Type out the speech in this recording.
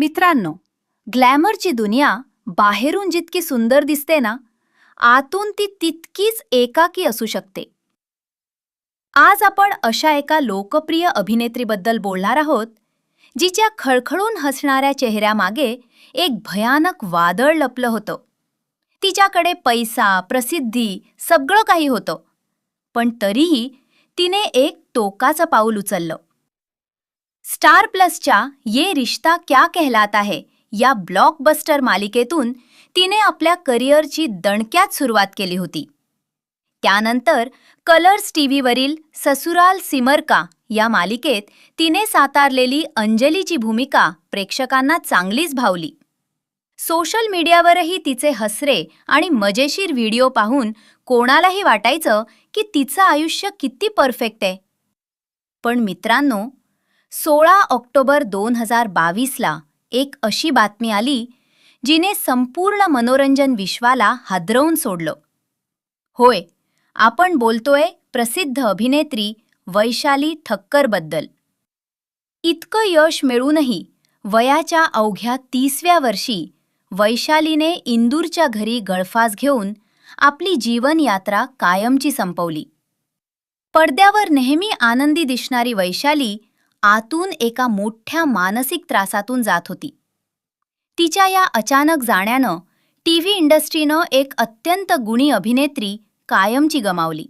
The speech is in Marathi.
मित्रांनो, ग्लॅमरची दुनिया बाहेरून जितकी सुंदर दिसते ना, आतून ती तितकीच एकाकी असू शकते. आज आपण अशा एका लोकप्रिय अभिनेत्रीबद्दल बोलणार आहोत, जिच्या खळखळून हसणाऱ्या चेहऱ्यामागे एक भयानक वादळ लपलं होतं. तिच्याकडे पैसा, प्रसिद्धी सगळं काही होतं, पण तरीही तिने एक टोकाचं पाऊल उचललं. स्टार प्लसच्या ये रिश्ता क्या कहलाता है या ब्लॉकबस्टर मालिकेतून तिने आपल्या करिअरची दणक्यात सुरुवात केली होती. त्यानंतर कलर्स टीव्हीवरील ससुराल सिमर का या मालिकेत तिने साकारलेली अंजलीची भूमिका प्रेक्षकांना चांगलीच भावली. सोशल मीडियावरही तिचे हसरे आणि मजेशीर व्हिडिओ पाहून कोणालाही वाटायचं की तिचं आयुष्य किती परफेक्ट आहे. पण मित्रांनो, 16 ऑक्टोबर 2022ला एक अशी बातमी आली जिने संपूर्ण मनोरंजन विश्वाला हादरवून सोडलं. होय, आपण बोलतोय प्रसिद्ध अभिनेत्री वैशाली ठक्करबद्दल. इतकं यश मिळूनही वयाच्या अवघ्या 30व्या वर्षी वैशालीने इंदूरच्या घरी गळफास घेऊन आपली जीवनयात्रा कायमची संपवली. पडद्यावर नेहमी आनंदी दिसणारी वैशाली आतून एका मोठ्या मानसिक त्रासातून जात होती. तिच्या या अचानक जाण्यानं टीव्ही इंडस्ट्रीनं एक अत्यंत गुणी अभिनेत्री कायमची गमावली.